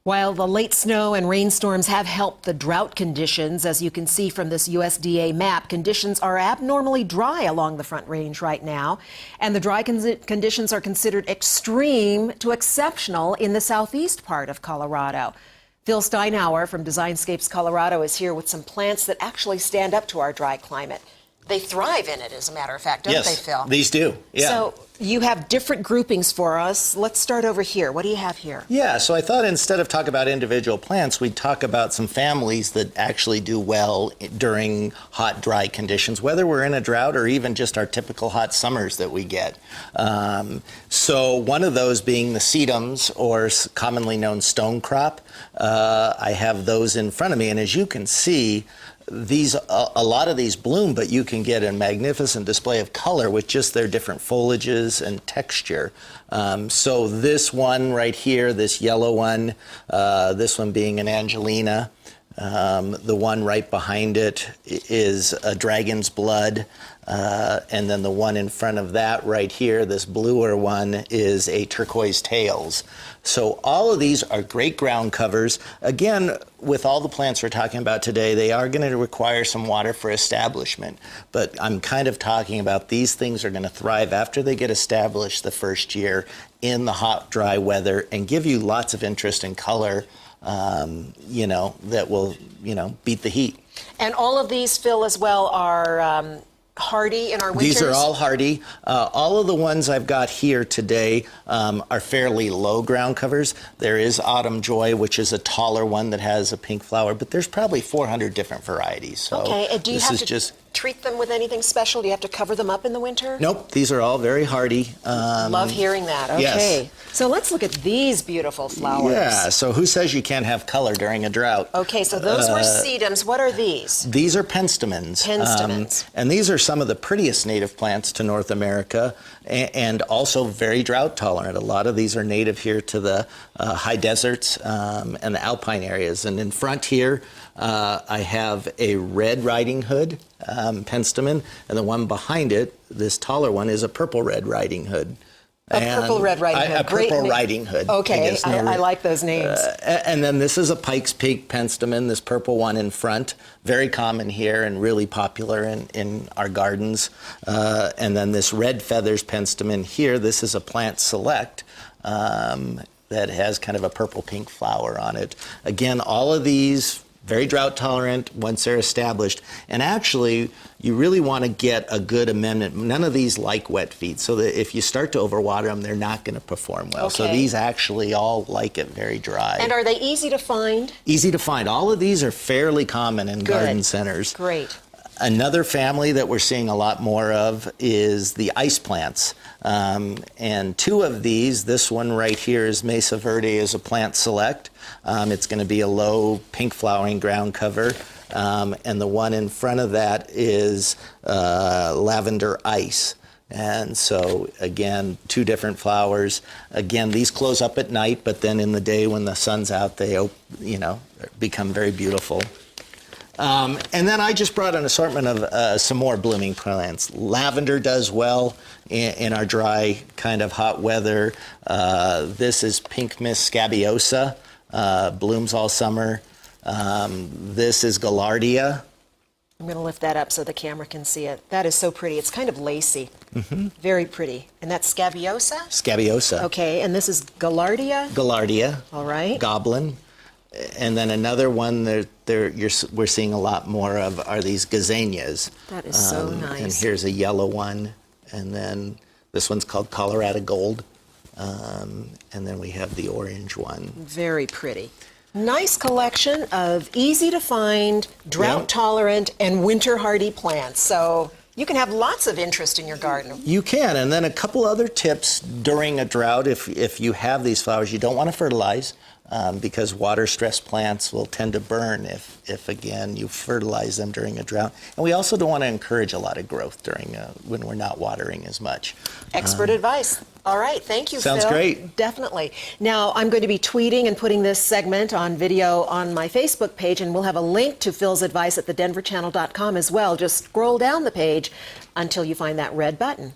While the late snow and rainstorms have helped the drought conditions, as you can see from this USDA map, conditions are abnormally dry along the Front Range right now. And the dry conditions are considered extreme to exceptional in the southeast part of Colorado. Phil Steinhauer from Designscapes, Colorado is here with some plants that actually stand up to our dry climate. They thrive in it, as a matter of fact, don't they, Phil? Yes, these do. Yeah. So you have different groupings for us. Let's start over here. What do you have here? Yeah, so I thought instead of talk about individual plants, we'd talk about some families that actually do well during hot, dry conditions, whether we're in a drought or even just our typical hot summers that we get. So one of those being the sedums, or commonly known stone crop. I have those in front of me, and as you can see, a lot of these bloom, but you can get a magnificent display of color with just their different foliages and texture. So this one right here, this yellow one, this one being an Angelina. The one right behind it is a dragon's blood. And then the one in front of that right here, this bluer one, is a turquoise tails. So all of these are great ground covers. Again, with all the plants we're talking about today, they are going to require some water for establishment. But I'm kind of talking about these things are going to thrive after they get established the first year in the hot, dry weather and give you lots of interest and color, that will, beat the heat. And all of these, Phil, as well, are hardy in our winters? These are all hardy. All of the ones I've got here today are fairly low ground covers. There is Autumn Joy, which is a taller one that has a pink flower, but there's probably 400 different varieties. So okay, and do you have to treat them with anything special? Do you have to cover them up in the winter? Nope, these are all very hardy. Love hearing that. Okay. Yes. So let's look at these beautiful flowers. Yeah, so who says you can't have color during a drought? Okay, so those were sedums. What are these? These are penstemons. Penstemons. And these are some of the prettiest native plants to North America and also very drought tolerant. A lot of these are native here to the high deserts and the alpine areas. And in front here, I have a red riding hood penstemon, and the one behind it, this taller one, is a purple red riding hood. A purple red riding hood. A purple riding hood. Okay, I like those names. And then this is a Pike's Peak penstemon, this purple one in front. Very common here and really popular in our gardens. And then this red feathers penstemon here, this is a plant select that has kind of a purple-pink flower on it. Again, all of these very drought tolerant once they're established. And actually, you really want to get a good amendment. None of these like wet feet, so that if you start to overwater them, they're not going to perform well. Okay. So these actually all like it very dry. And are they easy to find? Easy to find. All of these are fairly common in garden centers. Great. Another family that we're seeing a lot more of is the ice plants. And two of these, this one right here is Mesa Verde, is a plant select. It's going to be a low pink flowering ground cover. And the one in front of that is lavender ice. And so, again, two different flowers. Again, these close up at night, but then in the day when the sun's out, they, become very beautiful. And then I just brought an assortment of some more blooming plants. Lavender does well in our dry kind of hot weather. This is pink mist scabiosa, blooms all summer. This is gaillardia. I'm going to lift that up so the camera can see it. That is so pretty. It's kind of lacy. Mm-hmm. Very pretty. And that's scabiosa? Scabiosa. Okay, and this is gaillardia? Gaillardia. All right. Goblin. And then another one we're seeing a lot more of are these gazanias. That is so nice. And here's a yellow one, and then this one's called Colorado Gold, and then we have the orange one. Very pretty. Nice collection of easy to find, drought tolerant, and winter hardy plants. So you can have lots of interest in your garden. You can, and then a couple other tips during a drought. If you have these flowers, you don't want to fertilize. Because water-stressed plants will tend to burn if again, you fertilize them during a drought. And we also don't want to encourage a lot of growth during when we're not watering as much. Expert advice. All right, thank you, Phil. Sounds great. Definitely. Now, I'm going to be tweeting and putting this segment on video on my Facebook page, and we'll have a link to Phil's advice at thedenverchannel.com as well. Just scroll down the page until you find that red button.